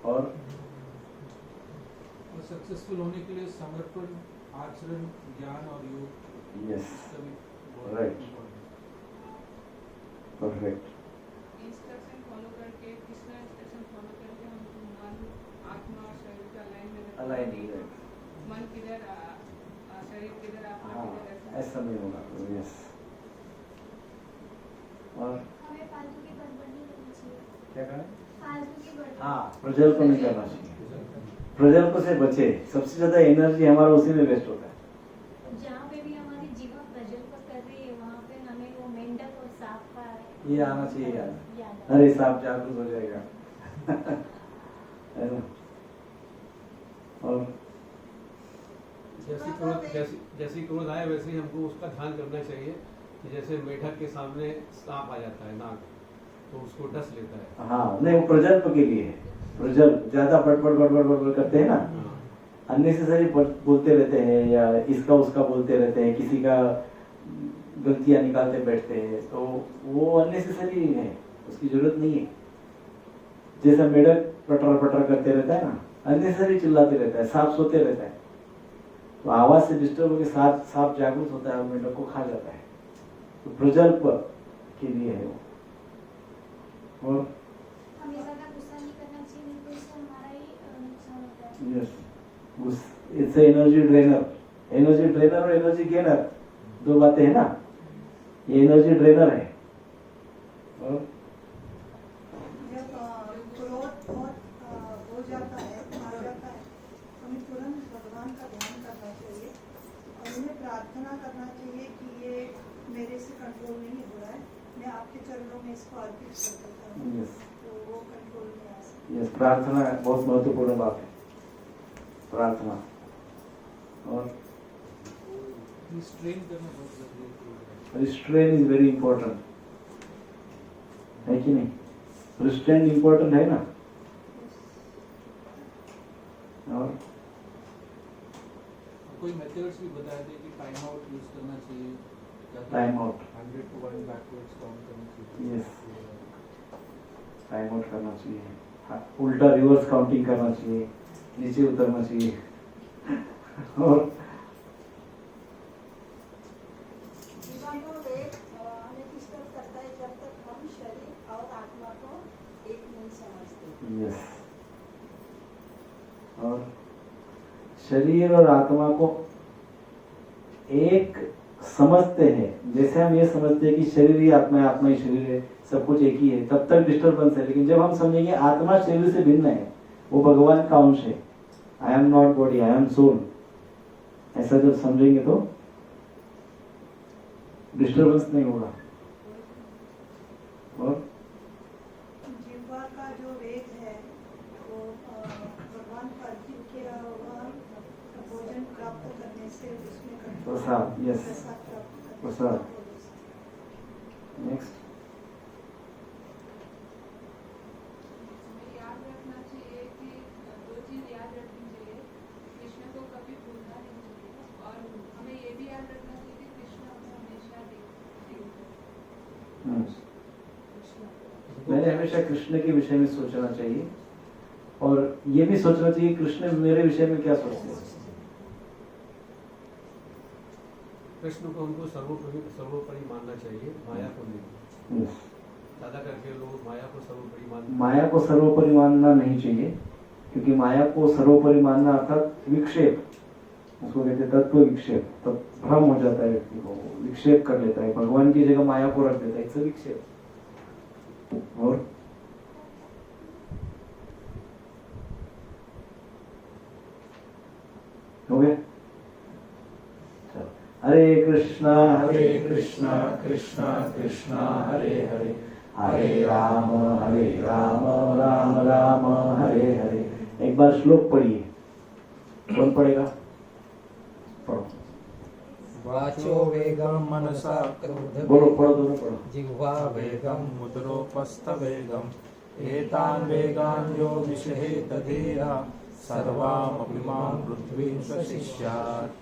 और सक्सेसफुल होने के लिए समर्पण, आचरण, ज्ञान और योग, यस, सभी राइट, परफेक्ट। इंस्ट्रक्शन फॉलो करके, कृष्णा इंस्ट्रक्शन फॉलो करके हम मन, आत्मा और शरीर का अलाइन नहीं हो मन किधर शरीर किधर आत्मा हाँ, किधर ऐसा नहीं होगा। यस, और हमें फालतू की बड़बड़ नहीं करनी चाहिए। क्या करें? फालतू की बड़बड़। हाँ, प्रज्वल को नहीं करना चाहिए। प्रज्वल को से बचे, सबसे ज्यादा एनर्जी हमारा उसी में वेस्ट होता है। जहाँ पे भी हमारी जीवा प्रज्वल को कर रही है, वहाँ पे हमें वो मेंढक और सांप का ये आना चाहिए यार। याद अरे सांप जागरूक हो जाएगा। है ना? और जैसी क्रोध आए वैसे ही हमको उसका ध्यान करना चाहिए कि जैसे मेढक के सामने सांप आ जाता है, नाग, तो उसको डस लेता है। हाँ, नहीं वो प्रजल्प के लिए है। प्रजल्प ज्यादा बड़बड़ करते हैं ना, अननेसेसरी बोलते रहते हैं या इसका उसका बोलते रहते हैं, किसी का गलतियां निकालते बैठते हैं, तो वो अननेसेसरी है, उसकी जरूरत नहीं है। जैसा मेढक पटर पटर करते रहता है ना, अननेसेसरी चिल्लाते रहता है, सांप सोते रहता है, तो आवाज से डिस्टर्ब होकर सांप जागरूक होता है और मेढक को खा जाता है। तो प्रजल्प के लिए है वो। और हमें ज़्यादा गुस्सा नहीं करना चाहिए, नहीं तो इससे हमारा ही नुकसान होता है। Yes, it's energy drainer. Energy drainer और एनर्जी गेनर दो बातें हैं ना, ये एनर्जी ड्रेनर है। और जब क्रोध बहुत हो जाता है, आ जाता है, हमें तुरंत भगवान का ध्यान करना चाहिए और उन्हें प्रार्थना करना चाहिए कि ये मेरे से कंट्रोल नहीं हो रहा है, मैं आपके चरणों में इसको अर्पित कर देता हूँ, यस, तो वो कंट्रोल में आ सकता यस, प्रार्थना बहुत महत्वपूर्ण बात है, प्रार्थना। और रिस्ट्रेन करना बहुत जरूरी है। रिस्ट्रेन इज वेरी इंपॉर्टेंट, है कि नहीं? रिस्ट्रेन इंपॉर्टेंट है ना। और कोई मेथड्स भी बता दे कि टाइम आउट यूज करना चाहिए, time out, 100 to 1 backwards count करना चाहिए। यस, टाइम आउट करना चाहिए, उल्टा रिवर्स काउंटिंग करना चाहिए, नीचे उतरना चाहिए। और जीवन को वेग हमें डिस्टर्ब करता है जब तक हम शरीर और आत्मा को एक नहीं समझते। यस, और शरीर और आत्मा को एक समझते हैं, जैसे हम ये समझते हैं कि शरीर ही आत्मा है, आत्मा ही शरीर है, सब कुछ एक ही है, तब तक डिस्टर्बेंस है। लेकिन जब हम समझेंगे आत्मा शरीर से भिन्न है, वो भगवान का अंश है, I am not body, I am soul, ऐसा जब समझेंगे तो डिस्टर्बेंस नहीं होगा। और जीवा का जो वेग है वो भगवान का अर्पित किया हुआ भोजन प्राप्त करने से उसमें प्रसाद, यस, प्रसाद प्राप्त करने प्रसाद। से नेक्स्ट, हमें याद रखना चाहिए कि दो चीज याद रखनी चाहिए, कृष्ण को कभी भूलना नहीं चाहिए और हमें ये भी याद रखना चाहिए कि कृष्ण हमें हमेशा देखते हैं। मैंने हमेशा कृष्ण के विषय में सोचना चाहिए और ये भी सोचना चाहिए कृष्ण मेरे विषय में क्या सोचते हैं। कृष्ण को हमको सर्वोपरि मानना चाहिए, माया को नहीं। Yes. ज्यादा करके लोग माया को सर्वोपरि मानते हैं। माया को सर्वोपरि मानना नहीं चाहिए, क्योंकि माया को सर्वोपरि मानना अर्थात विक्षेप, उसको कहते हैं तत्व विक्षेप, तब भ्रम हो जाता है व्यक्ति को, विक्षेप कर लेता है, भगवान की जगह माया को रख देता है, इससे विक्षेप। और हो गया? चलो, हरे कृष्णा कृष्णा कृष्णा हरे हरे, हरे राम राम राम हरे हरे। एक बार श्लोक पढ़िए, कौन पढ़ेगा? पढ़ो, वाचो वेगम मनसा क्रोध बोलो, पढ़ो, दोनों पढ़ो। जिह्वा वेगम मुद्रोपस्थ वेगम एतान वेगान यो विषहेत धीरा सर्वामपि मां पृथ्वीं स्वशिष्यात्।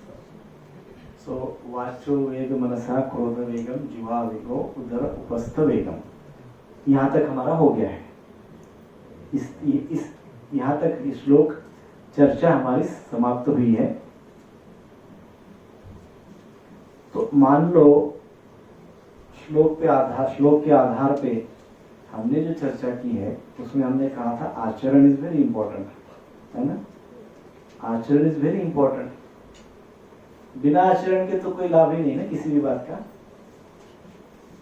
सो वाचो वेग मनसा क्रोध वेगम जीवा वेगो उदर उपस्थ वेगम, यहाँ तक हमारा हो गया है। इस यहाँ तक ये श्लोक चर्चा हमारी समाप्त हुई है। तो मान लो श्लोक के आधार पे हमने जो चर्चा की है उसमें हमने कहा था आचरण इज वेरी इंपॉर्टेंट, है ना। आचरण इज वेरी इंपॉर्टेंट। बिना आचरण के तो कोई लाभ ही नहीं ना किसी भी बात का।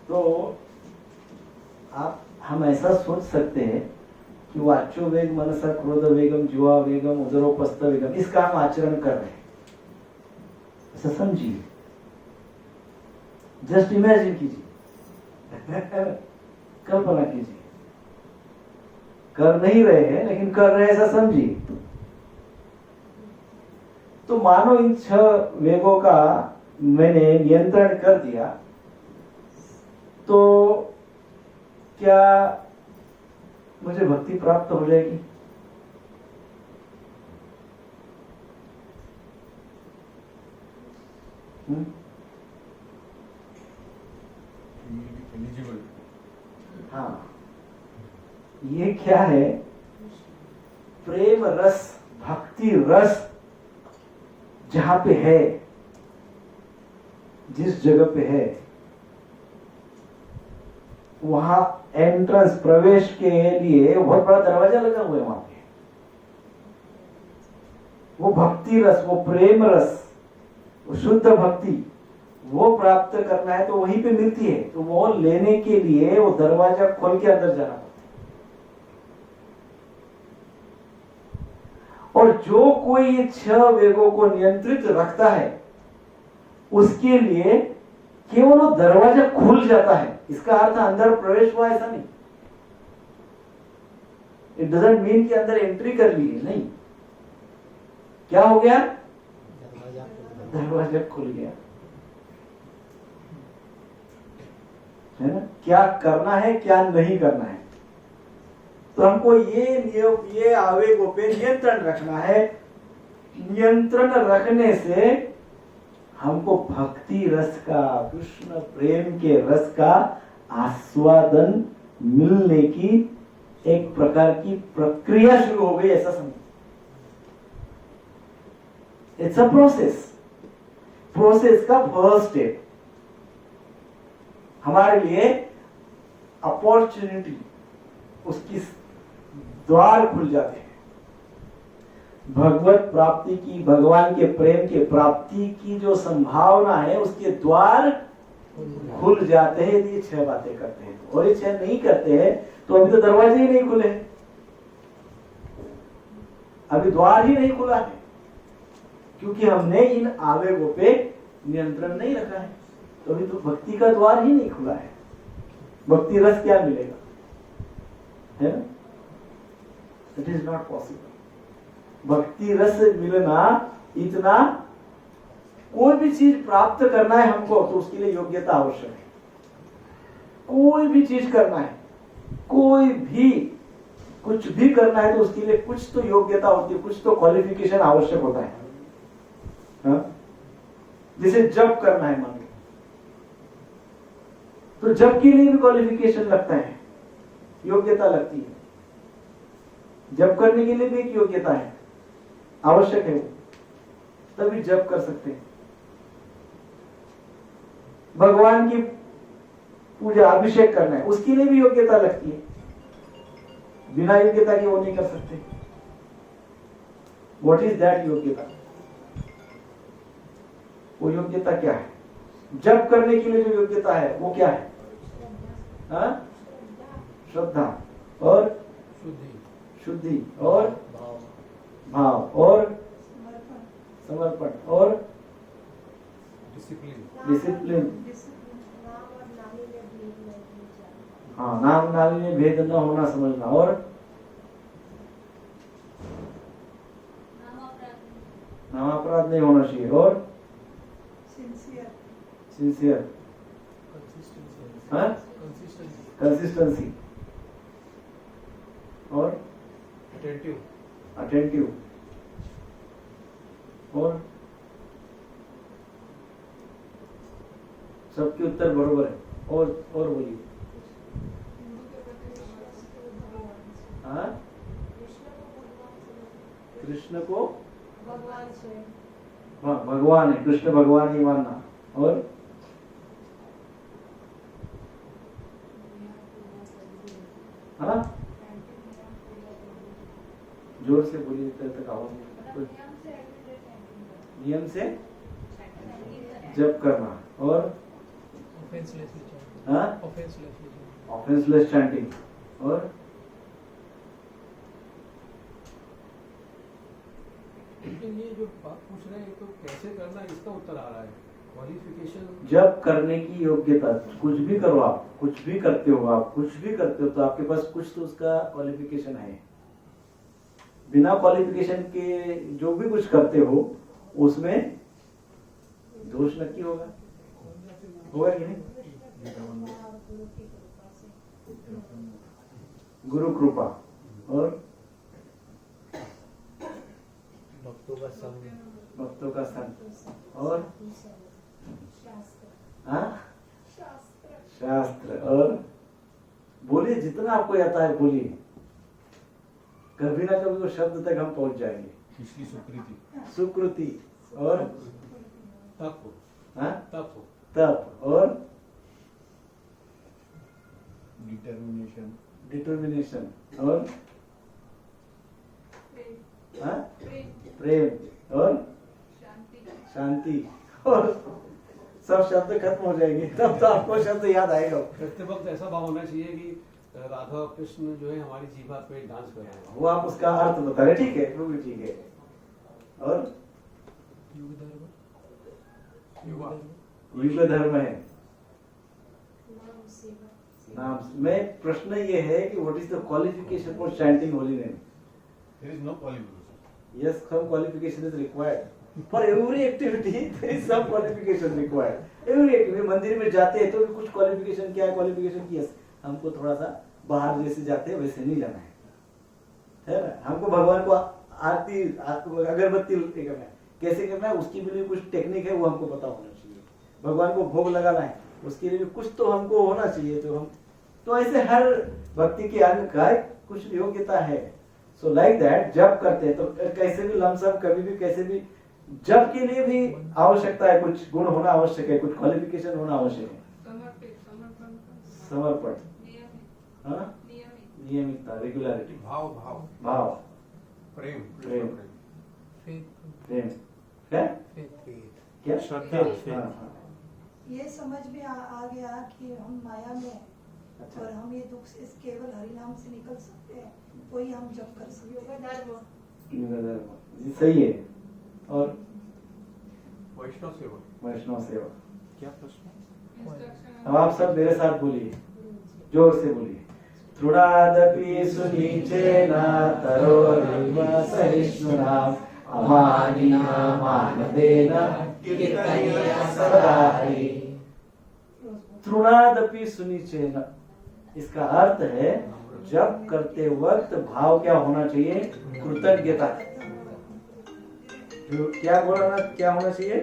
तो हम ऐसा सोच सकते हैं कि वाचो वेग मनसा क्रोध वेगम जुआ वेगम उदरोपस्थ वेगम, इसका हम आचरण कर रहे हैं, ऐसा समझिए। जस्ट इमेजिन कीजिए, कल्पना कीजिए, कर नहीं रहे हैं लेकिन कर रहे हैं, ऐसा समझिए। तो मानो इन 6 वेगों का मैंने नियंत्रण कर दिया, तो क्या मुझे भक्ति प्राप्त हो जाएगी? हाँ, ये क्या है? प्रेम रस, भक्ति रस जहां पे है, जिस जगह पे है, वहां एंट्रेंस, प्रवेश के लिए बहुत बड़ा दरवाजा लगा हुआ है वहां पे। वो भक्ति रस, वो प्रेम रस, वो शुद्ध भक्ति, वो प्राप्त करना है तो वहीं पे मिलती है। तो वो लेने के लिए वो दरवाजा खोल के अंदर जाना पड़ता है। और जो कोई ये 6 वेगों को नियंत्रित रखता है उसके लिए केवल वो दरवाजा खुल जाता है। इसका अर्थ अंदर प्रवेश हुआ ऐसा नहीं। इट डजंट मीन कि अंदर एंट्री कर ली है, नहीं। क्या हो गया? दरवाजा खुल गया, है ना। क्या करना है, क्या नहीं करना है, तो हमको ये आवेगों पे नियंत्रण रखना है। नियंत्रण रखने से हमको भक्ति रस का, कृष्ण प्रेम के रस का आस्वादन मिलने की एक प्रकार की प्रक्रिया शुरू हो गई, ऐसा समझो। इट्स अ प्रोसेस का फर्स्ट स्टेप हमारे लिए अपॉर्चुनिटी, उसकी द्वार खुल जाते हैं। भगवत प्राप्ति की, भगवान के प्रेम के प्राप्ति की जो संभावना है उसके द्वार खुल जाते हैं यदि 6 बातें करते हैं। और ये 6 नहीं करते हैं तो अभी तो दरवाजे ही नहीं खुले, अभी द्वार ही नहीं खुला है, क्योंकि हमने इन आवेगों पे नियंत्रण नहीं रखा है। तो अभी तो भक्ति का द्वार ही नहीं खुला है। भक्ति रस क्या मिलेगा, है ना। It is not possible. भक्ति रस मिलना इतना, कोई भी चीज प्राप्त करना है हमको तो उसके लिए योग्यता आवश्यक है। कोई भी चीज करना है, कोई भी कुछ भी करना है तो उसके लिए कुछ तो योग्यता होती है, कुछ तो क्वालिफिकेशन आवश्यक होता है। जैसे जप करना है मान लो, तो जप के लिए भी क्वालिफिकेशन लगता है, योग्यता लगती है। जप करने के लिए भी एक योग्यता है, आवश्यक है, वो तभी जप कर सकते हैं। भगवान की पूजा, अभिषेक करना है, उसके लिए भी योग्यता लगती है। बिना योग्यता के वो नहीं कर सकते। व्हाट इज दैट योग्यता? वो योग्यता क्या है? जप करने के लिए जो योग्यता है वो क्या है? श्रद्धा और शुद्धि और भाव और समर्पण और डिसिप्लिन। हाँ, नाम नामी में भेद न होना समझना और नाम अपराध नहीं होना चाहिए और सिंसियर, कंसिस्टेंसी और अटेंटिव और सबके उत्तर बरोबर है। और बोलिए। कृष्ण को भगवान से भगवान है, कृष्ण भगवान ही मानना। और है ना, जोर से बोलिए तक आवाज नहीं। नियम से जप करना। और ऑफेंसलेस चैंटिंग। और लेकिन ये जो बात पूछ रहे हैं तो कैसे करना, इसका उत्तर आ रहा है क्वालिफिकेशन। जब करने की योग्यता, कुछ भी करो आप, कुछ भी करते हो आप, कुछ भी करते हो तो आपके पास कुछ तो उसका क्वालिफिकेशन है। बिना क्वालिफिकेशन के जो भी कुछ करते हो उसमें दोष नक्की होगा कि नहीं? गुरु कृपा और भक्तों का संग और शास्त्र। और बोलिए जितना आपको आता है बोलिए, कभी ना कभी वो शब्द तक हम पहुंच जाएंगे। इसकी सुकृति, सुकृति और तप, तप, तप और डिटर्मिनेशन, डिटर्मिनेशन और प्रेम, प्रेम और शांति। और सब शब्द खत्म हो जाएंगे, तब तो आपको शब्द याद आएगा। करते वक्त ऐसा भाव होना चाहिए कि राधा कृष्ण जो है हमारी जीवा पे डांस कर रहे हैं। वो आप उसका अर्थ बता रहे, ठीक है, वो भी ठीक है। और युग धर्म है नाम में। प्रश्न ये है कि what is the qualification for chanting holy name? There is no qualification. Yes, some qualification is required. For every activity, there is some qualification required. Every activity, मंदिर में जाते हैं तो भी कुछ qualification, क्या qualification की? Yes, हमको थोड़ा सा बाहर जैसे जाते हैं वैसे नहीं जाना है ना? हमको भगवान को आरती अगरबत्ती करना है, कैसे करना है उसकी भी कुछ टेक्निक है, वो हमको पता होना चाहिए। भगवान को भोग लगाना है उसके लिए भी कुछ तो हमको होना चाहिए। तो ऐसे हर भक्ति के अंग का कुछ योग्यता है। सो लाइक दैट जब करते हैं तो कैसे भी लमसम कभी भी कैसे भी जब के लिए भी आवश्यकता है, कुछ गुण होना आवश्यक है, कुछ क्वालिफिकेशन होना आवश्यक है। समर्पण, नियमितता, रेगुलरिटी, भाव, भाव, भाव, प्रेम, प्रेम, प्रेम, क्या श्रद्धा, ये समझ में आ गया कि हम माया में हैं अच्छा। और हम ये दुख से केवल हरिनाम से निकल सकते हैं, वही हम जब कर सकते हैं। जी सही है। और वैष्णव सेवा, वैष्णव सेवा। क्या प्रश्न? अब आप सब मेरे साथ बोलिए, जोर से बोलिए। तृणादपि सुनीचेन तरोरिव सहिष्णुना अमानिना मानदेन कीर्तनीय सदा हरि। तृणादपि सुनीचेन, इसका अर्थ है जब करते वक्त भाव क्या होना चाहिए? कृतज्ञता। क्या बोलना, क्या होना चाहिए?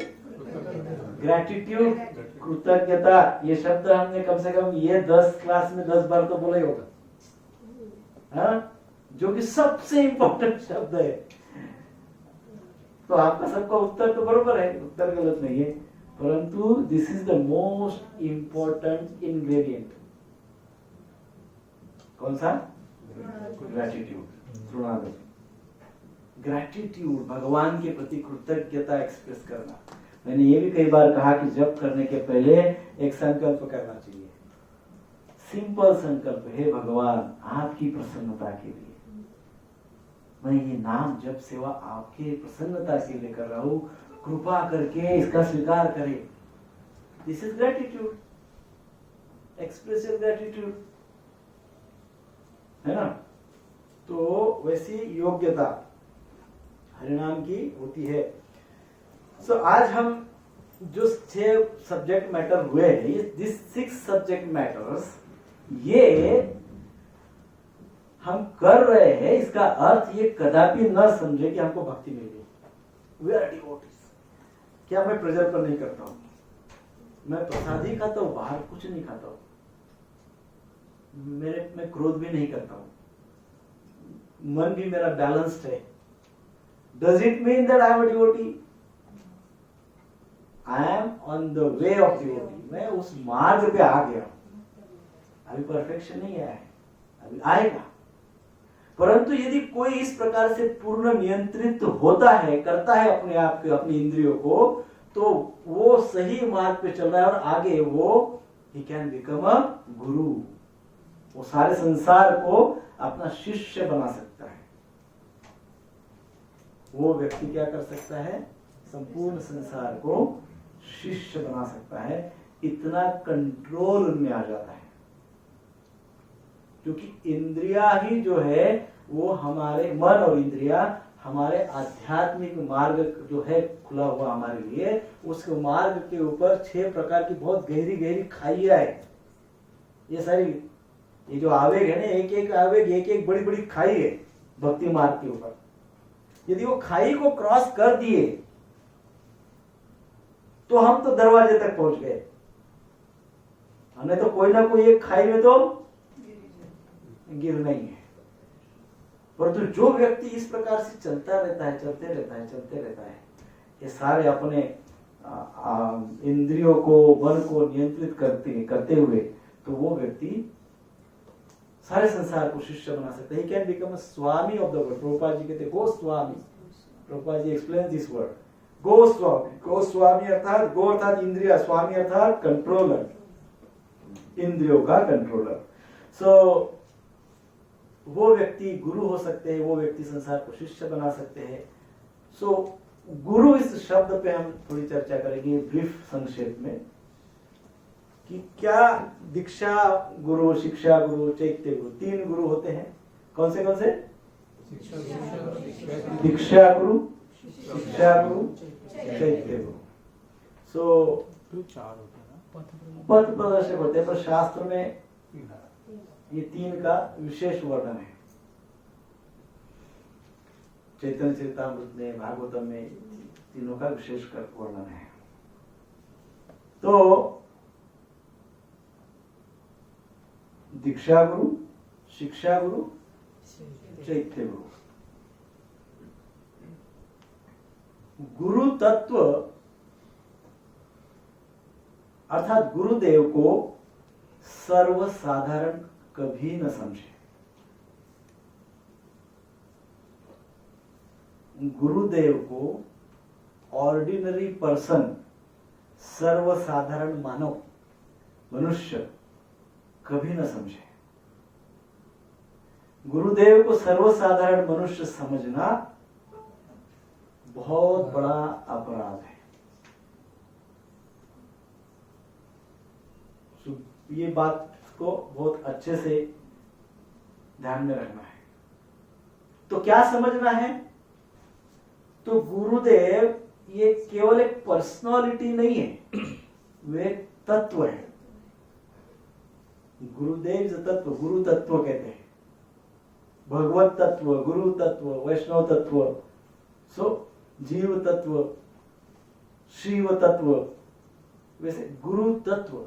ग्रेटिट्यूड, कृतज्ञता। ये शब्द हमने कम से कम ये 10 क्लास में 10 बार तो बोला ही होगा, हाँ? जो कि सबसे इंपॉर्टेंट शब्द है। तो आपका सबका उत्तर तो बरोबर है, उत्तर गलत नहीं है, परंतु this is the most important ingredient. कौन सा? ग्रेटिट्यूड, तृणादपि। ग्रेटिट्यूड, भगवान के प्रति कृतज्ञता एक्सप्रेस करना। मैंने ये भी कई बार कहा कि जब करने के पहले एक संकल्प करना चाहिए, सिंपल संकल्प, हे भगवान आपकी प्रसन्नता के लिए मैं ये नाम जप सेवा आपके प्रसन्नता के लिए कर रहा हूं, कृपा करके इसका स्वीकार करें। This is gratitude, express your gratitude, है ना? तो वैसी योग्यता हरिनाम की होती है। सो आज हम जो 6 सब्जेक्ट मैटर हुए हैं, दिस 6 सब्जेक्ट मैटर्स, ये हम कर रहे हैं, इसका अर्थ ये कदापि न समझे कि हमको भक्ति मिल गई। We are devotees. क्या मैं प्रेजर पर नहीं करता हूं? मैं प्रसाद ही खाता हूं, बाहर कुछ नहीं खाता हूं, मैं क्रोध भी नहीं करता हूं, मन भी मेरा बैलेंस्ड है, Does it mean that I am a devotee? I am on the way of devotee. मैं उस मार्ग पे आ गया हूं। अभी परफेक्शन नहीं आया है, अभी आएगा। परंतु यदि कोई इस प्रकार से पूर्ण नियंत्रित होता है, करता है अपने आप के, अपनी इंद्रियों को, तो वो सही मार्ग पे चल रहा है और आगे वो he can become a गुरु। वो सारे संसार को अपना शिष्य बना सकता है। वो व्यक्ति क्या कर सकता है? संपूर्ण संसार को शिष्य बना सकता है। इतना कंट्रोल उनमें आ जाता है, क्योंकि इंद्रिया ही जो है वो हमारे मन और इंद्रिया हमारे आध्यात्मिक मार्ग जो है खुला हुआ हमारे लिए, उस मार्ग के ऊपर 6 प्रकार की बहुत गहरी गहरी खाइयां है। ये सारी ये जो आवेग है ना, एक एक आवेग एक एक बड़ी बड़ी खाई है भक्ति मार्ग के ऊपर। यदि वो खाई को क्रॉस कर दिए तो हम तो दरवाजे तक पहुंच गए। हमने तो कोई ना कोई एक खाई में तो गिरना ही है। परंतु जो व्यक्ति इस प्रकार से चलता रहता है, चलते रहता है, ये सारे अपने इंद्रियों को, मन को नियंत्रित करते हुए, तो वो व्यक्ति सारे संसार को शिष्य बना सकता है। He can become a Swami of the world। Prabhupada ji कहते हैं गो स्वामी। Prabhupada ji explain this word go स्वामी। गो स्वामी अर्थात गो अर्थात इंद्रिया, स्वामी अर्थात कंट्रोलर, इंद्रियों का कंट्रोलर। सो वो व्यक्ति गुरु हो सकते हैं, वो व्यक्ति संसार को शिष्य बना सकते हैं। सो गुरु इस शब्द पे हम थोड़ी चर्चा करेंगे ब्रीफ संक्षेप में, कि क्या दीक्षा गुरु, शिक्षा गुरु, चैत्य गुरु, 3 गुरु होते हैं। कौन से? दीक्षा गुरु, शिक्षा गुरु, चैत्य गुरु। सो 4 होते हैं ना, पथ प्रदर्शक होते हैं, पर शास्त्र में ये 3 का विशेष वर्णन है। चैतन्य चरितामृत में, भागवतम में तीनों का विशेष वर्णन है। तो दीक्षा गुरु, शिक्षा गुरु, चैत्य गुरु। गुरु तत्व अर्थात गुरुदेव को सर्वसाधारण कभी न समझे। गुरुदेव को ऑर्डिनरी पर्सन, सर्वसाधारण मानव, मनुष्य कभी न समझे। गुरुदेव को सर्वसाधारण मनुष्य समझना बहुत बड़ा अपराध है। ये बात को बहुत अच्छे से ध्यान में रखना है। तो क्या समझना है? तो गुरुदेव ये केवल एक पर्सनालिटी नहीं है, वे एक तत्व है। गुरुदेव जो तत्व, गुरु तत्व कहते हैं। भगवत तत्व, गुरु तत्व, वैष्णव तत्व, सो जीव तत्व, शिव तत्व, वैसे गुरु तत्व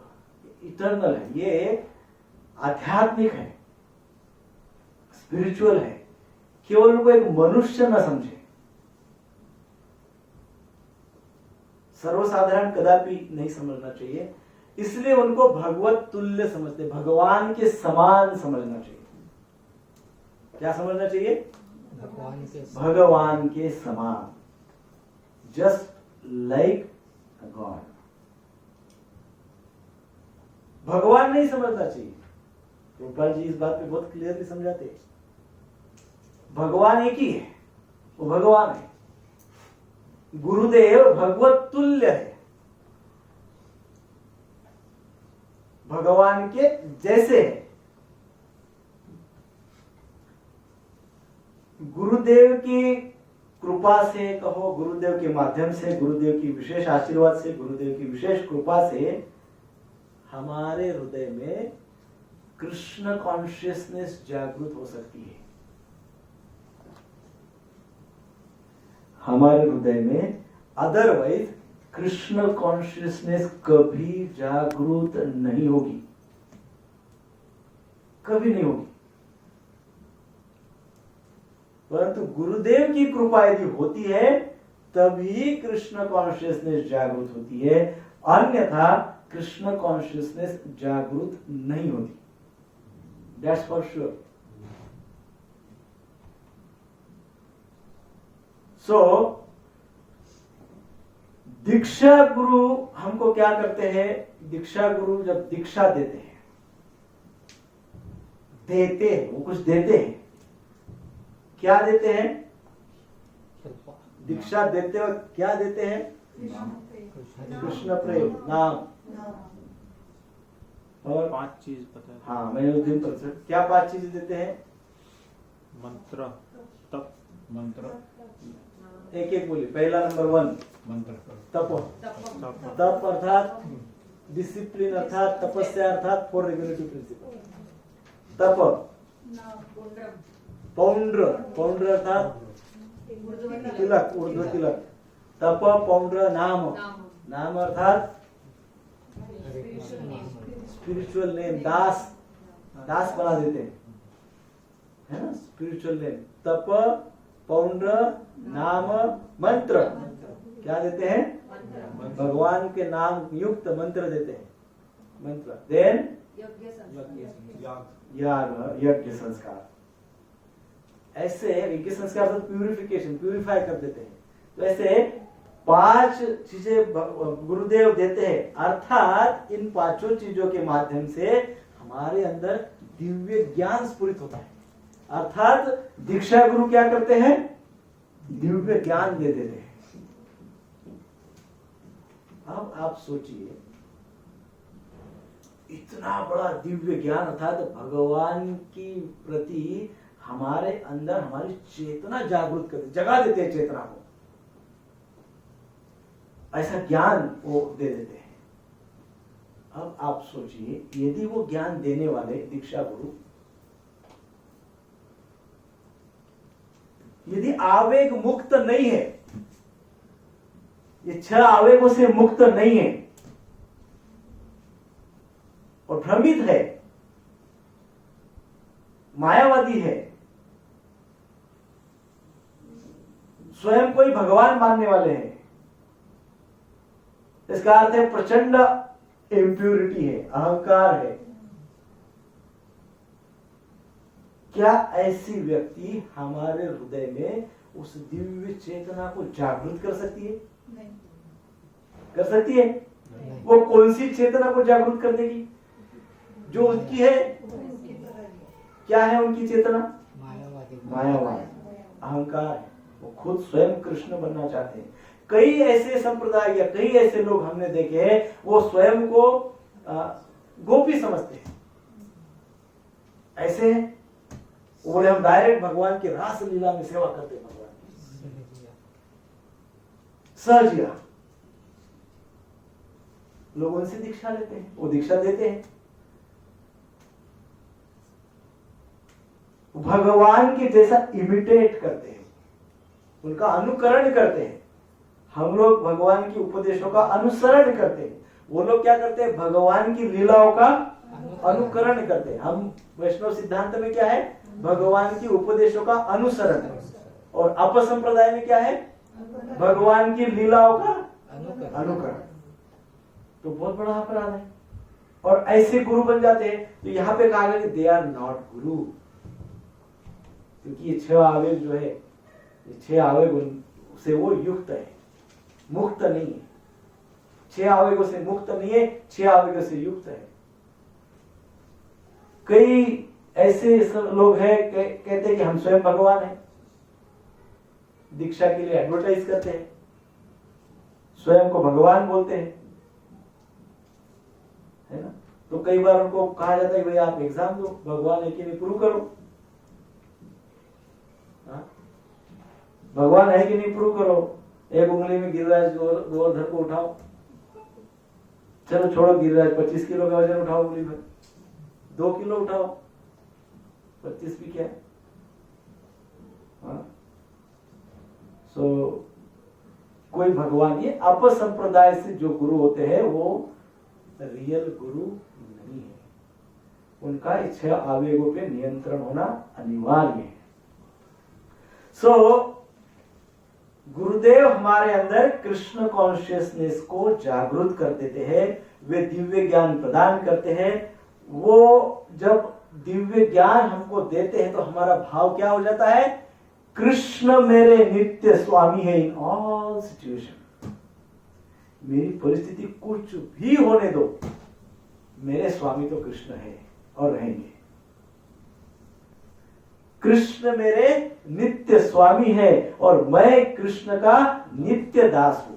इटर्नल है, ये आध्यात्मिक है, स्पिरिचुअल है। केवल उनको एक मनुष्य न समझे, सर्वसाधारण कदापि नहीं समझना चाहिए। इसलिए उनको भगवत तुल्य समझते, भगवान के समान समझना चाहिए। क्या समझना चाहिए? भगवान के समान, जस्ट लाइक गॉड। भगवान नहीं समझना चाहिए। गोपाल जी इस बात पे बहुत क्लियरली समझाते हैं। भगवान एक ही है, वो भगवान है। गुरुदेव भगवत तुल्य है, भगवान के जैसे है। गुरुदेव की कृपा से कहो, गुरुदेव के माध्यम से, गुरुदेव की विशेष आशीर्वाद से, गुरुदेव की विशेष कृपा से हमारे हृदय में कृष्ण कॉन्शियसनेस जागृत हो सकती है। हमारे हृदय में अदरवाइज कृष्ण कॉन्शियसनेस कभी जागृत नहीं होगी, कभी नहीं होगी। परंतु गुरुदेव की कृपा यदि होती है तभी कृष्ण कॉन्शियसनेस जागृत होती है, अन्यथा कृष्ण कॉन्शियसनेस जागृत नहीं होती। That's for sure. सो दीक्षा गुरु हमको क्या करते हैं? दीक्षा गुरु जब दीक्षा देते हैं, वो कुछ देते हैं। क्या देते हैं? दीक्षा देते वक्त क्या देते हैं? कृष्ण प्रेम, नाम और 5 चीज पता है। हाँ, मैंने उस दिन पर क्या 5 चीजें देते हैं? मंत्र, तप, मंत्र, एक एक बोलिए। पहला नंबर 1 मंत्र, तप। तप, तप अर्थात डिसिप्लिन, अर्थात तपस्या, अर्थात फॉर रेगुलेटिव प्रिंसिपल। तप। पौंड्र, पौंड्र अर्थात तिलक, ऊर्ध्व तिलक। तप, पौंड्र, नाम, नाम अर्थात स्पिरिचुअल नेम, दास, दास बना देते हैं, है ना, स्पिरिचुअल नेम। तप, पौंड्र, नाम, मंत्र। क्या देते हैं? भगवान के नाम युक्त मंत्र देते हैं, मंत्र। देन यज्ञ संस्कार। ऐसे यज्ञ संस्कार तो प्यूरिफिकेशन, प्यूरिफाई कर देते हैं। तो ऐसे 5 चीजें गुरुदेव देते हैं, अर्थात इन 5 चीजों के माध्यम से हमारे अंदर दिव्य ज्ञान स्फुरित होता है। अर्थात दीक्षा गुरु क्या करते हैं? दिव्य ज्ञान दे देते हैं। अब आप सोचिए, इतना बड़ा दिव्य ज्ञान, अर्थात भगवान की प्रति हमारे अंदर हमारी चेतना जागृत करते, जगा देते हैं चेतना को। ऐसा ज्ञान वो दे देते हैं। अब आप सोचिए, यदि वो ज्ञान देने वाले दीक्षा गुरु यदि आवेग मुक्त नहीं है, ये 6 आवेगों से मुक्त नहीं है और भ्रमित है, मायावादी है, स्वयं कोई भगवान मानने वाले हैं, इसका अर्थ है प्रचंड इम्प्यूरिटी है, अहंकार है। क्या ऐसी व्यक्ति हमारे हृदय में उस दिव्य चेतना को जागृत कर सकती है? नहीं। कर सकती है? वो कौन सी चेतना को जागृत कर देगी? जो उसकी है। उनकी तरह ही। क्या है उनकी चेतना? मायावाद, अहंकार है। वो खुद स्वयं कृष्ण बनना चाहते हैं। कई ऐसे संप्रदाय या कई ऐसे लोग हमने देखे हैं, वो स्वयं को गोपी समझते हैं। ऐसे हैं, बोले हम डायरेक्ट भगवान की रास लीला में सेवा करते हैं, भगवान की सहजिया। लोग उनसे दीक्षा लेते हैं, वो दीक्षा देते हैं। भगवान के जैसा इमिटेट करते हैं, उनका अनुकरण करते हैं। हम लोग भगवान के उपदेशों का अनुसरण करते हैं, वो लोग क्या करते हैं? भगवान की लीलाओं का अनुकरण करते हैं। हम वैष्णव सिद्धांत में क्या है? भगवान की उपदेशों का अनुसरण। और अपसंप्रदाय में क्या है? भगवान की लीलाओं का अनुकरण। तो बहुत बड़ा अपराध है। और ऐसे गुरु बन जाते हैं। तो यहाँ पे कहा गया कि दे आर नॉट गुरु, क्योंकि ये 6 आवेग जो है, ये 6 आवेग से वो युक्त है, मुक्त नहीं है। 6 आवेगों से मुक्त नहीं है, 6 आवेगों से युक्त है। कई ऐसे लोग हैं कहते हैं कि हम स्वयं भगवान हैं, दीक्षा के लिए एडवर्टाइज करते हैं, स्वयं को भगवान बोलते हैं, है ना। तो कई बार उनको कहा जाता है भाई आप एग्जाम दो, भगवान है कि नहीं प्रूव करो। भगवान है कि नहीं प्रूव करो। एक उंगली में गिरिराज गोवर्धन को उठाओ, चलो छोड़ो गिरिराज 25 किलो का वजन उठाओ, उंगली में 2 किलो उठाओ, 25 भी क्या है। सो कोई भगवान, ये अपसंप्रदाय से जो गुरु होते हैं वो रियल गुरु नहीं है। उनका 6 आवेगों पे नियंत्रण होना अनिवार्य है। सो गुरुदेव हमारे अंदर कृष्ण कॉन्शियसनेस को जागृत कर देते हैं, वे दिव्य ज्ञान प्रदान करते हैं। वो जब दिव्य ज्ञान हमको देते हैं तो हमारा भाव क्या हो जाता है? कृष्ण मेरे नित्य स्वामी है इन ऑल सिचुएशन। मेरी परिस्थिति कुछ भी होने दो, मेरे स्वामी तो कृष्ण है और रहेंगे। कृष्ण मेरे नित्य स्वामी है और मैं कृष्ण का नित्य दास हूं।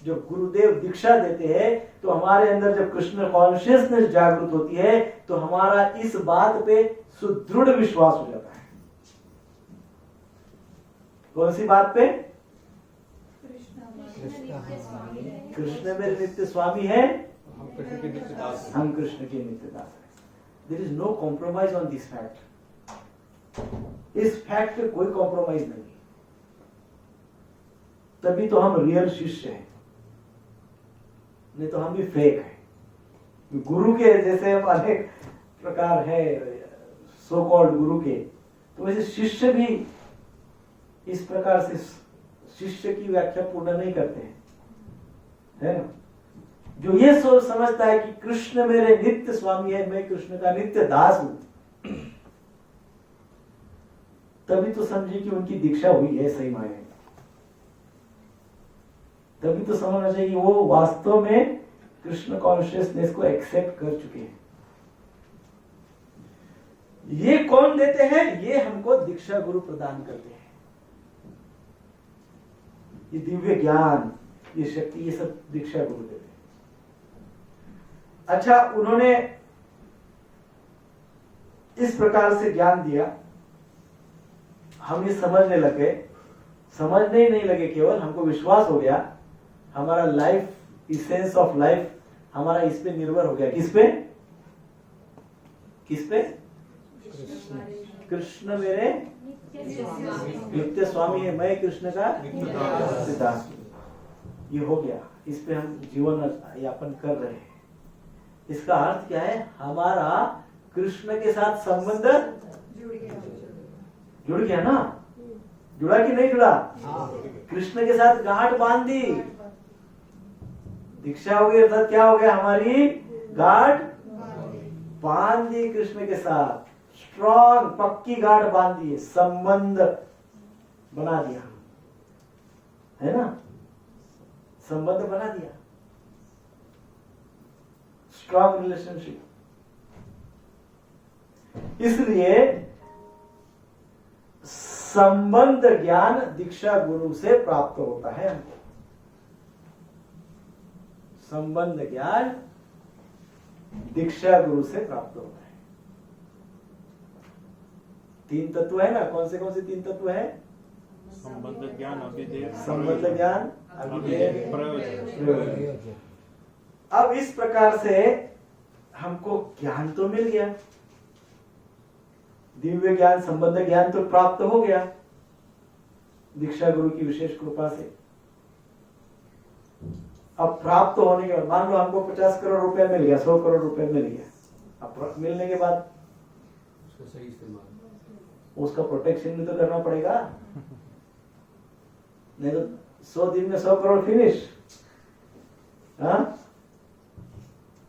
जो गुरुदेव दीक्षा देते हैं तो हमारे अंदर जब कृष्ण कॉन्शियसनेस जागृत होती है तो हमारा इस बात पे सुदृढ़ विश्वास हो जाता है। कौन सी बात पे? कृष्ण मेरे नित्य स्वामी है, हम कृष्ण के नित्य दास हैं। हम कृष्ण के नित्य दास हैं। There is no compromise on this fact. इस फैक्ट पे कोई कॉम्प्रोमाइज नहीं, तभी तो हम रियल शिष्य हैं, नहीं तो हम भी फेक हैं। गुरु के जैसे हम अनेक प्रकार है सो कॉल्ड गुरु के, तो वैसे शिष्य भी इस प्रकार से शिष्य की व्याख्या पूर्ण नहीं करते हैं, है ना। जो ये सोच समझता है कि कृष्ण मेरे नित्य स्वामी है, मैं कृष्ण का नित्य दास हूं, तभी तो समझिए कि उनकी दीक्षा हुई है सही मायने में। तभी तो समझना चाहिए कि वो वास्तव में कृष्ण कॉन्शियसनेस को एक्सेप्ट कर चुके हैं। ये कौन देते हैं? ये हमको दीक्षा गुरु प्रदान करते हैं। ये दिव्य ज्ञान, ये शक्ति, ये सब दीक्षा गुरु देते हैं। अच्छा, उन्होंने इस प्रकार से ज्ञान दिया, हम ये समझने लगे, समझने ही नहीं लगे, केवल हमको विश्वास हो गया। हमारा लाइफ, इसेंस ऑफ लाइफ हमारा इस पे निर्भर हो गया। किस पे? किस पे? कृष्ण मेरे नित्य स्वामी है, मैं कृष्ण का नित्य दास हूं। ये हो गया, इस पे हम जीवन यापन कर रहे हैं। इसका अर्थ क्या है? हमारा कृष्ण के साथ संबंध जुड़ गया ना? जुड़ा कि नहीं जुड़ा? कृष्ण के साथ गांठ बांध दी, दीक्षा हो गई, अर्थात क्या हो गया? हमारी गांठ बांध दी कृष्ण के साथ, स्ट्रॉन्ग पक्की गांठ बांध दी, संबंध बना दिया, है ना? संबंध बना दिया, स्ट्रॉन्ग रिलेशनशिप। इसलिए संबंध ज्ञान दीक्षा गुरु से प्राप्त होता है हमको। संबंध ज्ञान दीक्षा गुरु से प्राप्त होता है। तीन तत्व है ना? कौन से 3 तत्व है? संबंध ज्ञान, अभिधेय, संबंध ज्ञान, अभिधेय, प्रयोजन। प्रयोजन। अब इस प्रकार से हमको ज्ञान तो मिल गया, दिव्य ज्ञान, संबंध ज्ञान तो प्राप्त हो गया दीक्षा गुरु की विशेष कृपा से। अब प्राप्त होने के बाद मान लो हमको 50 करोड़ रुपए मिल गया, 100 करोड़ रुपए मिल गया। अब मिलने के बाद उसका सही इस्तेमाल, उसका प्रोटेक्शन भी तो करना पड़ेगा, नहीं तो 100 दिन में 100 करोड़ फिनिश।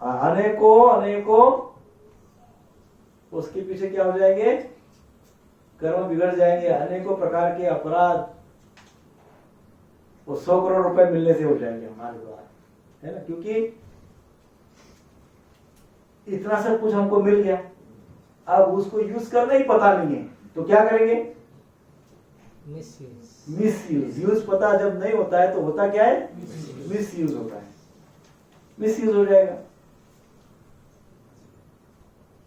अनेकों उसके पीछे क्या हो जाएंगे? कर्म बिगड़ जाएंगे, अनेकों प्रकार के अपराध वो 100 करोड़ रुपए मिलने से हो जाएंगे हमारे द्वारा, है ना? क्योंकि इतना सब कुछ हमको मिल गया, अब उसको यूज करना ही पता नहीं है, तो क्या करेंगे? मिसयूज। यूज पता जब नहीं होता है तो होता क्या है? मिसयूज होता है, मिसयूज हो जाएगा।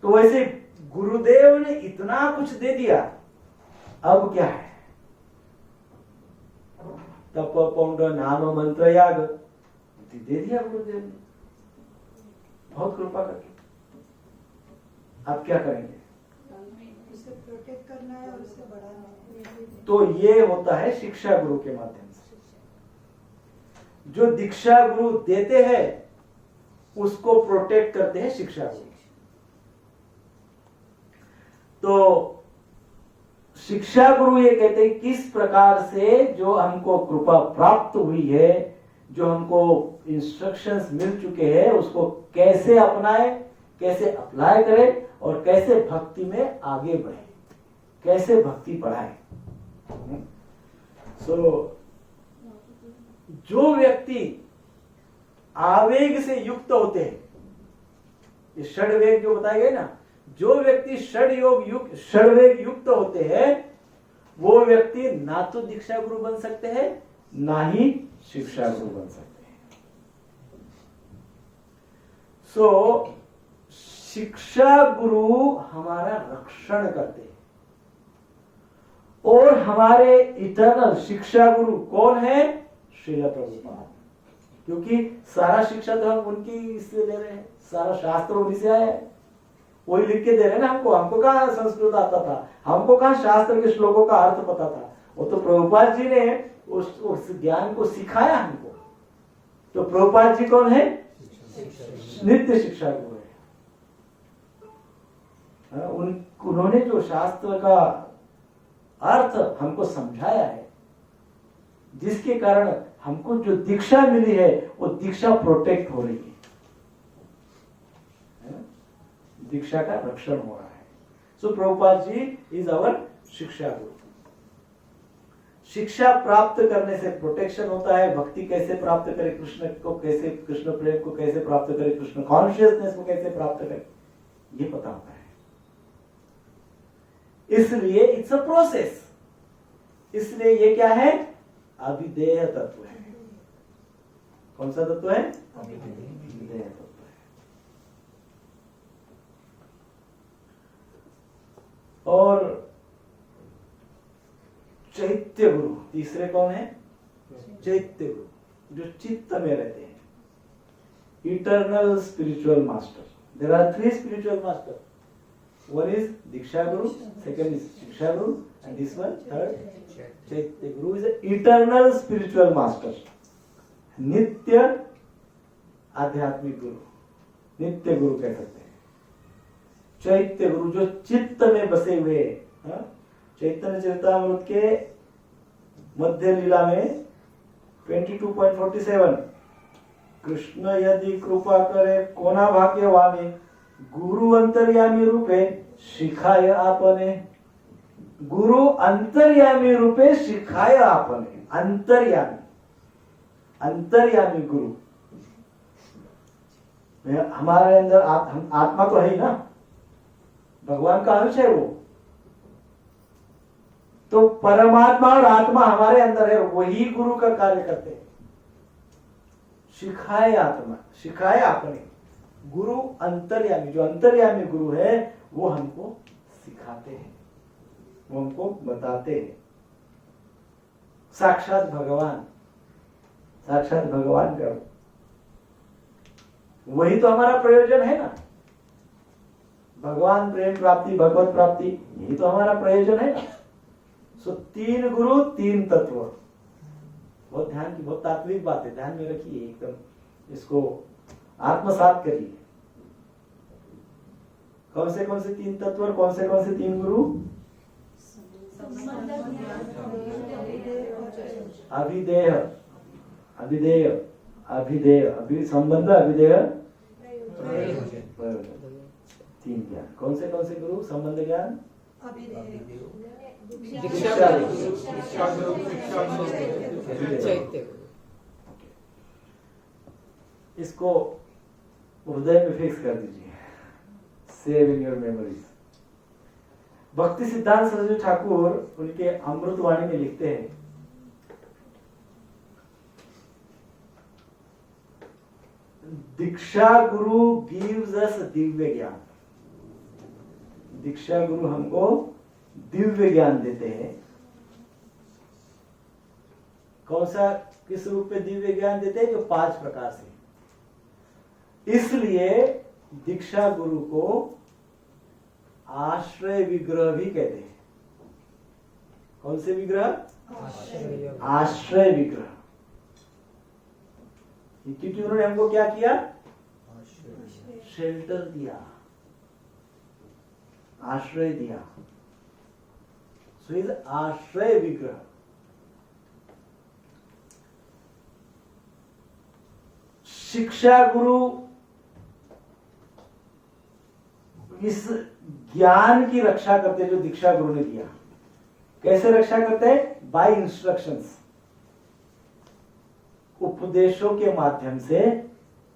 तो वैसे गुरुदेव ने इतना कुछ दे दिया, अब क्या है? तप, पौंड, नाम, मंत्र, याग दे दिया गुरुदेव ने, बहुत कृपा करके। अब क्या करेंगे? उसे प्रोटेक्ट करना है और उसे बढ़ाना है। तो ये होता है शिक्षा गुरु के माध्यम से। जो दीक्षा गुरु देते हैं उसको प्रोटेक्ट करते हैं शिक्षा गुरु। तो शिक्षा गुरु ये कहते हैं किस प्रकार से जो हमको कृपा प्राप्त हुई है, जो हमको इंस्ट्रक्शंस मिल चुके हैं, उसको कैसे अपनाए, कैसे अप्लाई करें और कैसे भक्ति में आगे बढ़े, कैसे भक्ति बढ़ाए। जो व्यक्ति आवेग से युक्त होते हैं, ये षड्वेग जो बताए गए ना, जो व्यक्ति षड्वेग युक्त होते हैं, वो व्यक्ति ना तो दीक्षा गुरु बन सकते हैं, ना ही शिक्षा गुरु बन सकते हैं। शिक्षा गुरु हमारा रक्षण करते हैं, और हमारे इटर्नल शिक्षा गुरु कौन है? श्रील प्रभुपाद। क्योंकि सारा शिक्षा तो हम उनकी इससे ले रहे हैं, सारा शास्त्र उन्हीं से आया है, वही लिख के दे रहे हैं ना हमको। हमको कहाँ संस्कृत आता था, हमको कहाँ शास्त्र के श्लोकों का अर्थ पता था? वो तो प्रभुपाद जी ने उस ज्ञान को सिखाया हमको। तो प्रभुपाद जी कौन है? नित्य शिक्षा गुरु है। उन्होंने जो शास्त्र का अर्थ हमको समझाया है, जिसके कारण हमको जो दीक्षा मिली है, वो दीक्षा प्रोटेक्ट हो रही है, दीक्षा का रक्षण हो रहा है। सो प्रभुपाद जी इज आवर शिक्षा गुरु। शिक्षा प्राप्त करने से प्रोटेक्शन होता है। भक्ति कैसे प्राप्त करें, कृष्ण को कैसे, कृष्ण प्रेम को कैसे प्राप्त करें, कृष्ण कॉन्शियसनेस को कैसे प्राप्त करें, ये पता होता है। इसलिए इट्स अ प्रोसेस। इसलिए ये क्या है? अभिधेय तत्व है। कौन सा तत्व है? अभिधेय तत्व है। और चैत्य गुरु तीसरे कौन है? चैत्य गुरु, जो चित्त में रहते हैं। Eternal spiritual master. There are 3 spiritual master. One is Diksha Guru, second is Shiksha Guru, and this one, third, Chaitya Guru is an eternal spiritual master. नित्य आध्यात्मिक गुरु, नित्य गुरु कह सकते हैं। चैत्य गुरु जो चित्त में बसे हुए हैं। चैतन्य चरितामृत के मध्य लीला में 22.47 कृष्ण यदि कृपा करे कोना भाग्यवाने, गुरु अंतर्यामी रूपे शिखाय आपने। गुरु अंतर्यामी रूपे शिखाय आपने। अंतर्यामी, अंतर्यामी गुरु हमारे अंदर हम आत्मा तो है ही ना, भगवान का अंश है वो। तो परमात्मा और आत्मा हमारे अंदर है, वही गुरु का कार्य करते हैं। शिखाए आत्मा, शिखाए आपने। गुरु अंतर्यामी, जो अंतर्यामी गुरु है वो हमको सिखाते हैं, वो हमको बताते हैं। साक्षात भगवान, साक्षात भगवान का वही तो हमारा प्रयोजन है ना। भगवान प्रेम प्राप्ति, भगवत प्राप्ति, यही तो हमारा प्रयोजन है ना। सो 3 गुरु 3 तत्व। बहुत ध्यान की, बहुत तात्विक बात है, ध्यान में रखिए, एकदम इसको आत्मसात करिए। कौन से 3 तत्व और कौन से 3 गुरु? अभिधेय, अभिधेय, अभिधेय, संबंध, अभिधेय, प्रयोजन। 3 ज्ञान। कौन से गुरु? संबंध ज्ञान, इसको हृदय में फिक्स कर दीजिए, सेव इन योर मेमोरीज। भक्ति सिद्धांत सरस्वती ठाकुर उनके अमृतवाणी में लिखते हैं, दीक्षा गुरु गिव्स अस दिव्य ज्ञान। दीक्षा गुरु हमको दिव्य ज्ञान देते हैं। कौन सा, किस रूप में दिव्य ज्ञान देते हैं? जो 5 प्रकार से। इसलिए दीक्षा गुरु को आश्रय विग्रह भी कहते हैं। कौन से विग्रह? आश्रय विग्रह। क्योंकि उन्होंने हमको क्या किया? शेल्टर दिया, आश्रय दिया। सो इज आश्रय विग्रह। शिक्षा गुरु इस ज्ञान की रक्षा करते जो दीक्षा गुरु ने दिया। कैसे रक्षा करते हैं? बाय इंस्ट्रक्शंस, उपदेशों के माध्यम से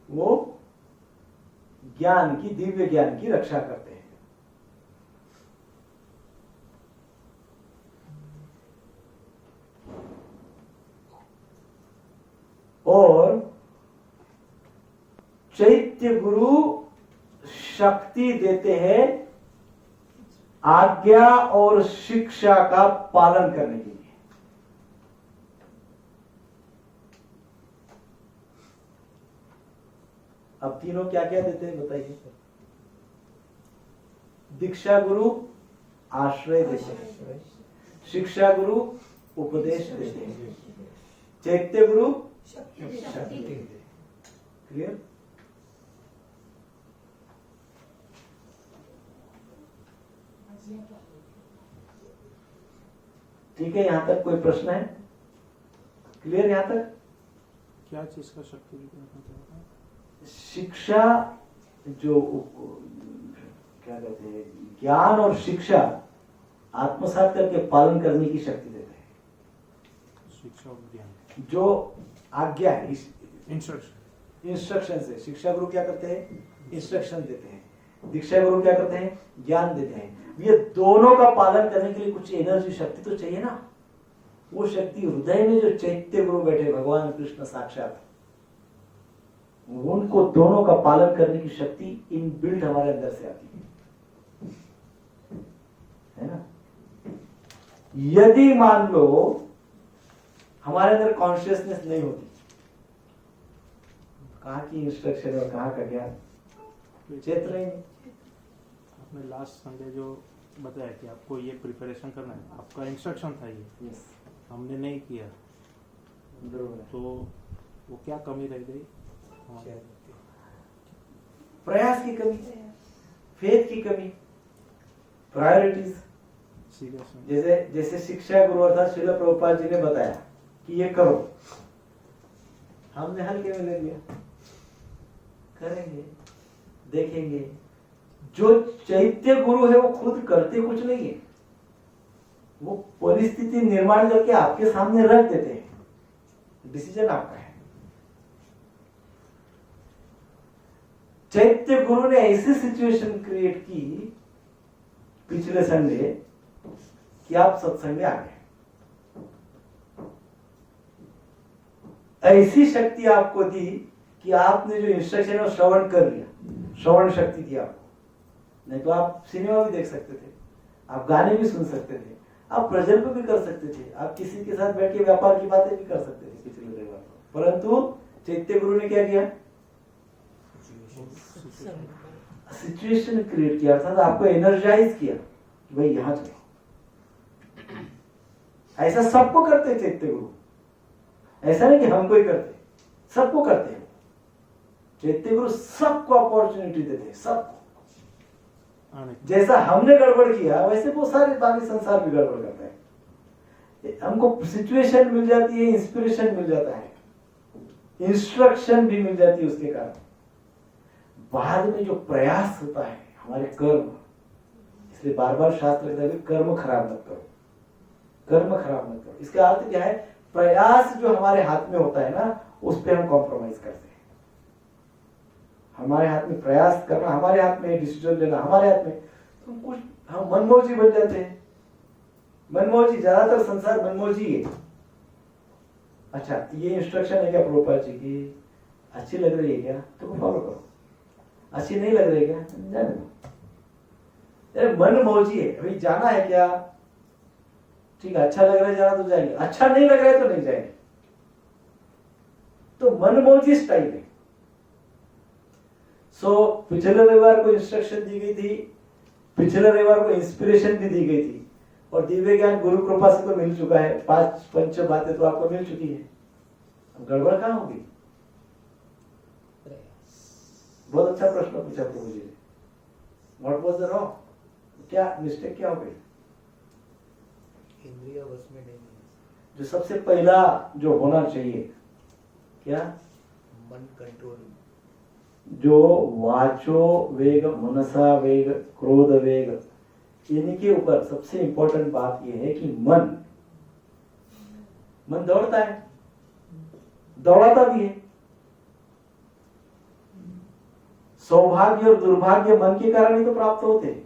वो ज्ञान की, दिव्य ज्ञान की रक्षा करते हैं। और चैत्य गुरु शक्ति देते हैं आज्ञा और शिक्षा का पालन करने के लिए। अब तीनों क्या क्या देते हैं बताइए। दीक्षा गुरु आश्रय देते हैं, शिक्षा गुरु उपदेश देते हैं, चैत्य गुरु शक्ति देते हैं। क्लियर? ठीक है, यहां तक कोई प्रश्न है? क्लियर यहां तक? क्या चीज का शक्ति विग्रह होता है? शिक्षा जो क्या कहते हैं, ज्ञान और शिक्षा आत्मसात करके पालन करने की शक्ति देते हैं। शिक्षा और ज्ञान जो आज्ञा है, इंस्ट्रक्शन से शिक्षा गुरु क्या करते हैं? इंस्ट्रक्शन देते हैं। दीक्षा गुरु क्या करते हैं? ज्ञान देते हैं। ये दोनों का पालन करने के लिए कुछ एनर्जी, शक्ति तो चाहिए ना। वो शक्ति हृदय में जो चैत्य गुरु बैठे भगवान कृष्ण साक्षात, उनको दोनों का पालन करने की शक्ति इनबिल्ट हमारे अंदर से आती है ना। यदि मान लो हमारे अंदर कॉन्शियसनेस नहीं होती, कहाँ की इंस्ट्रक्शन और कहाँ का ज्ञान, क्षेत्र ही नहीं। आपने लास्ट संडे जो बताया कि आपको ये प्रिपरेशन करना है, आपका इंस्ट्रक्शन था ये, यस, हमने नहीं किया तो वो क्या कमी रह गई? प्रयास की कमी, फेथ की कमी, प्रायोरिटीज। जैसे जैसे शिक्षा गुरु अर्थात श्रील प्रभुपाद जी ने बताया कि ये करो, हमने हल्के में ले लिया, करेंगे, देखेंगे। जो चैत्य गुरु है वो खुद करते कुछ नहीं है, वो परिस्थिति निर्माण करके आपके सामने रख देते हैं, डिसीजन आपका है। चैत्य गुरु ने ऐसी सिचुएशन क्रिएट की पिछले संडे कि आप सत्संग में आ गए। ऐसी शक्ति आपको दी कि आपने जो इंस्ट्रक्शन है श्रवण कर लिया, श्रवण शक्ति दी आपको। नहीं तो आप सिनेमा भी देख सकते थे, आप गाने भी सुन सकते थे, आप प्रजल्प भी कर सकते थे, आप किसी के साथ बैठ के व्यापार की बातें भी कर सकते थे पिछले रविवार को। परंतु चैत्य गुरु ने क्या किया? सिचुएशन क्रिएट किया, अर्थात आपको एनर्जाइज किया कि भाई यहां चलो। ऐसा सबको करते चैत्य गुरु, ऐसा नहीं कि हमको ही करते, सबको करते हैं चैत्य गुरु। सबको अपॉर्चुनिटी देते हैं, सबको। जैसा हमने गड़बड़ किया वैसे वो सारे बाकी संसार भी गड़बड़ करता है। हमको सिचुएशन मिल जाती है, इंस्पिरेशन मिल जाता है, इंस्ट्रक्शन भी मिल जाती है उसके कारण। बाद में जो प्रयास होता है हमारे कर्म, इसलिए बार बार शास्त्र कहता है कर्म खराब मत करो, कर्म खराब मत करो। इसका अर्थ क्या है? प्रयास जो हमारे हाथ में होता है ना, उस पर हम कॉम्प्रोमाइज करते हैं। हमारे हाथ में प्रयास करना, हमारे हाथ में डिसीजन लेना हमारे हाथ में, तो कुछ हम मनमोजी बन जाते हैं। मनमोजी, ज्यादातर संसार मनमोजी है। अच्छा, ये इंस्ट्रक्शन है क्या प्रभुपाद जी की? अच्छी लग रही है क्या? तो फॉलो करो। अच्छी नहीं लग रही है क्या? जाने दो। मनमोजी है, अभी जाना है क्या? ठीक है, अच्छा लग रहा है जाना तो जाएंगे, अच्छा नहीं लग रहा है तो नहीं जाएंगे। तो मनमोजी स्टाइल है। सो पिछले रविवार को इंस्ट्रक्शन दी गई थी, पिछले रविवार को इंस्पिरेशन भी दी गई थी, और दिव्य ज्ञान गुरु कृपा से तो मिल चुका है। 5 पंच बातें तो आपको मिल चुकी है। अब गड़बड़ कहां होगी? बहुत अच्छा प्रश्न पूछा प्रभु जी ने। What was the wrong? क्या मिस्टेक क्या हो गई? इंद्रिय बस में नहीं है, जो सबसे पहला जो होना चाहिए क्या, मन कंट्रोल। जो वाचो वेग, मनसा वेग, क्रोध वेग, इनके ऊपर सबसे इंपॉर्टेंट बात यह है कि मन दौड़ता है, दौड़ाता भी है। सौभाग्य और दुर्भाग्य मन के कारण ही तो प्राप्त होते हैं।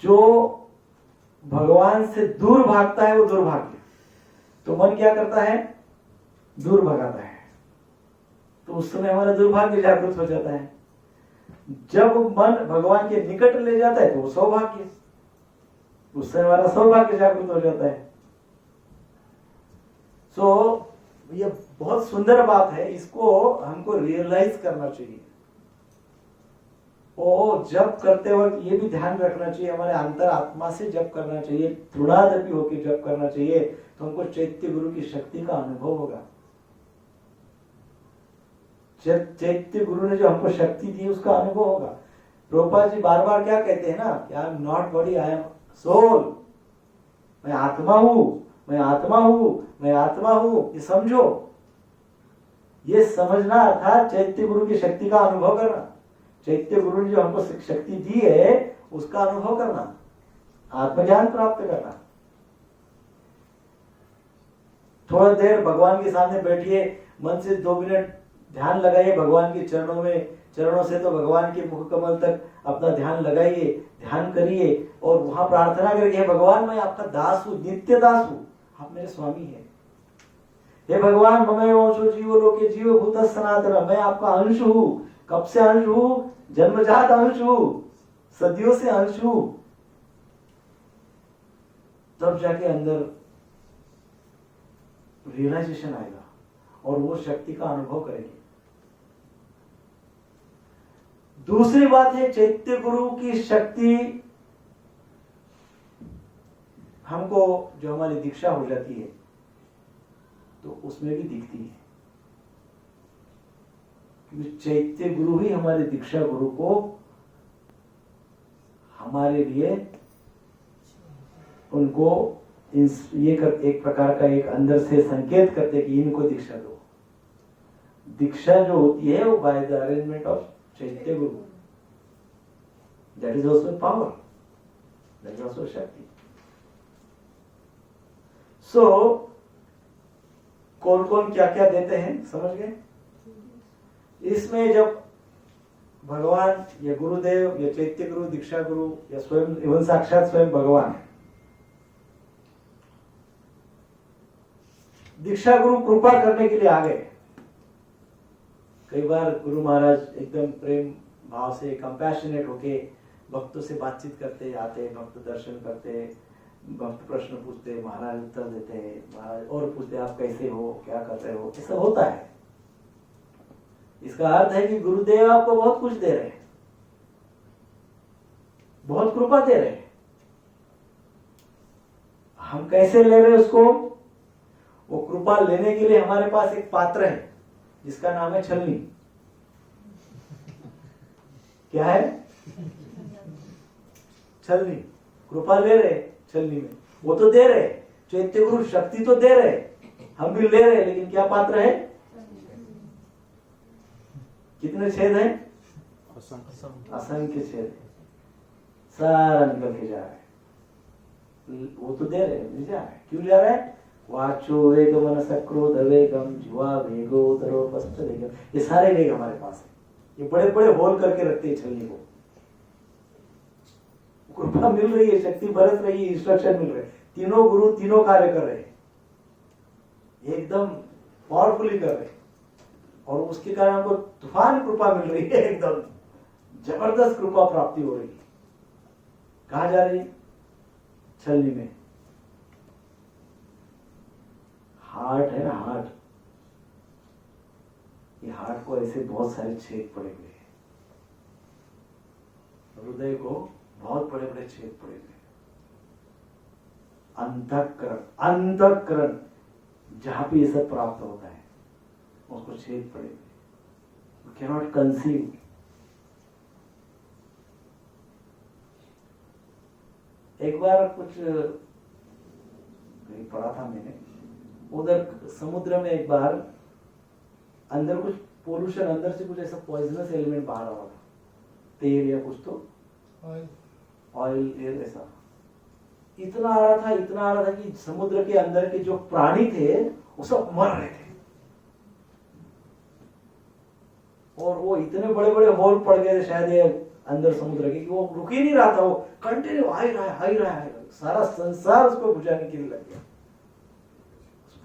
जो भगवान से दूर भागता है वो दुर्भाग्य, तो मन क्या करता है, दूर भगाता है, तो उस समय हमारा दुर्भाग्य जागृत हो जाता है। जब मन भगवान के निकट ले जाता है तो वो सौभाग्य, उस समय हमारा सौभाग्य जागृत हो जाता है। सो ये बहुत सुंदर बात है, इसको हमको रियलाइज करना चाहिए। और जप करते वक्त ये भी ध्यान रखना चाहिए, हमारे अंतर आत्मा से जप करना चाहिए, दृढ़ादपी होकर जप करना चाहिए, तो हमको चैत्य गुरु की शक्ति का अनुभव होगा। चैत्य गुरु ने जो हमको शक्ति दी उसका अनुभव होगा। प्रभुपाद जी बार बार क्या कहते हैं ना, I am not body, I am soul. मैं आत्मा हूं, मैं आत्मा हूं, मैं आत्मा हूं, ये समझो। ये समझना अर्थात चैत्य गुरु की शक्ति का अनुभव करना। चैत्य गुरु ने जो हमको शक्ति दी है उसका अनुभव करना, आत्मज्ञान प्राप्त करना। थोड़ा देर भगवान के सामने बैठिए, मन से 2 मिनट ध्यान लगाइए भगवान के चरणों में, चरणों से तो भगवान के मुख कमल तक अपना ध्यान लगाइए, ध्यान करिए और वहां प्रार्थना करिए, भगवान मैं आपका दास हूं, नित्य दास हूं, आप मेरे स्वामी हैं। हे भगवान ममैव वंशो जीव लोके जीव भूत सनातन, मैं आपका अंश हूं। कब से अंश हूं, जन्मजात अंश हूं, सदियों से अंश हूं। तब जाके अंदर रियलाइजेशन आएगा और वो शक्ति का अनुभव करेंगे। दूसरी बात है, चैत्य गुरु की शक्ति हमको जो हमारी दीक्षा हो जाती है तो उसमें भी दिखती है, क्योंकि चैत्य गुरु ही हमारे दीक्षा गुरु को हमारे लिए उनको ये कर, एक प्रकार का एक अंदर से संकेत करते कि इनको दीक्षा दो। दीक्षा जो होती है वो बाय द अरेंजमेंट ऑफ चैत्य गुरु, that is also power, that is also शक्ति। सो कौन कौन क्या क्या देते हैं, समझ गए? इसमें जब भगवान या गुरुदेव या चैत्य गुरु, दीक्षा गुरु या स्वयं एवं साक्षात स्वयं भगवान, दीक्षा गुरु कृपा करने के लिए आ गए। कई बार गुरु महाराज एकदम प्रेम भाव से कंपैशनेट होके भक्तों से बातचीत करते आते, भक्त दर्शन करते, भक्त प्रश्न पूछते, महाराज उत्तर देते, महाराज और पूछते आप कैसे हो, क्या कर रहे हो, ये सब होता है। इसका अर्थ है कि गुरुदेव आपको बहुत कुछ दे रहे हैं, बहुत कृपा दे रहे हैं। हम कैसे ले रहे हैं उसको? वो कृपा लेने के लिए हमारे पास एक पात्र है जिसका नाम है छलनी। क्या है? छलनी। कृपा ले रहे छलनी में, वो तो दे रहे, चैत्य गुरु शक्ति तो दे रहे, हम भी ले रहे, लेकिन क्या पात्र है? कितने छेद हैं? असंख्य छेद है, सारा निकल के जा रहा है। वो तो दे रहे, नहीं जा रहा है। क्यों जा रहा है? वाचो वेग मनस क्रोध वेगम जीवा वेगो उदरोपस्थ वेगम, ये सारे वेग हमारे पास है। ये बड़े बड़े होल करके रखते हैं छलनी को। कृपा मिल रही है, शक्ति बरस रही है, इंस्ट्रक्शन मिल रहे हैं, तीनों गुरु तीनों कार्य कर रहे हैं, एकदम पावरफुली कर रहे हैं, और उसके कारण हमको तूफान कृपा मिल रही है, एकदम जबरदस्त कृपा प्राप्ति हो रही है। कहा जा रही है? छलनी में। हार्ट है ना, हार्ट, ये हार्ट को ऐसे बहुत सारे छेद पड़े हुए हैं, हृदय को बहुत बड़े बड़े छेद पड़े हुए हैं। अंतःकरण, अंतःकरण जहां पे ये सब प्राप्त होता है उसको छेद पड़े हुए, कैनॉट कंसीव। एक बार कुछ कहीं पढ़ा था मैंने, उधर समुद्र में एक बार अंदर कुछ पोल्यूशन, अंदर से कुछ ऐसा पॉइजनस एलिमेंट बाहर आ रहा था, तेल या कुछ तो ऑयल ऐसा इतना आ रहा था, इतना आ रहा था कि समुद्र के अंदर के जो प्राणी थे वो सब मर रहे थे, और वो इतने बड़े बड़े होल पड़ गए थे शायद ये अंदर समुद्र के कि वो रुक ही नहीं रहा था, वो कंटिन्यू आ ही रहा है, सारा संसार उसको बुझाने के लिए लग गया।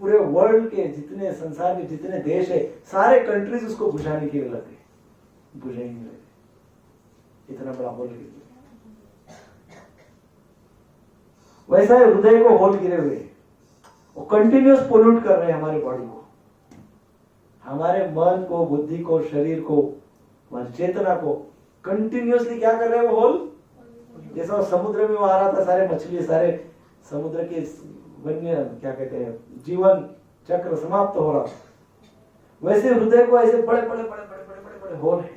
पूरे वर्ल्ड के जितने संसार के जितने देश है, सारे कंट्रीज उसको बुझाने के लिए लग गए, बुझे ही नहीं लगे, इतना बड़ा होल गिर गया। वैसा है हृदय को होल गिरे हुए, वो कंटिन्यूस पोल्यूट कर रहे हैं हमारे बॉडी को, हमारे मन को, बुद्धि को, शरीर को, हमारी चेतना को कंटिन्यूसली क्या कर रहे हैं वो होल। जैसा वो समुद्र में वो आ रहा था, सारे मछली, सारे समुद्र के वन्य क्या कहते हैं जीवन चक्र समाप्त हो रहा, वैसे हृदय को ऐसे बड़े बड़े बड़े बड़े बड़े बड़े बड़े होल है,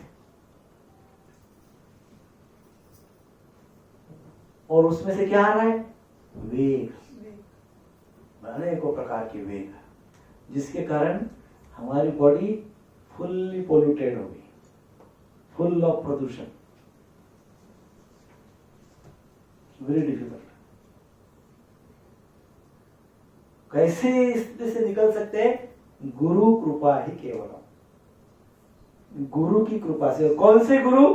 और उसमें से क्या आ रहा है, वेग, अनेकों प्रकार के वेग, जिसके कारण हमारी बॉडी फुल्ली पोल्यूटेड हो गई, फुल ऑफ प्रदूषण, वेरी डिफिकल्ट। कैसे इसमें से निकल सकते हैं, गुरु कृपा ही केवल, गुरु की कृपा से। और कौन से गुरु,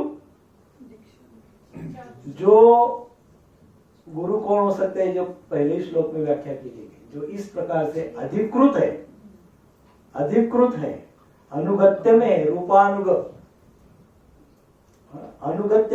जो गुरु कौन हो सकते हैं, जो पहले श्लोक में व्याख्या की गई, जो इस प्रकार से अधिकृत है, अधिकृत है, अनुगत्य में रूपानुग, अनुगत्य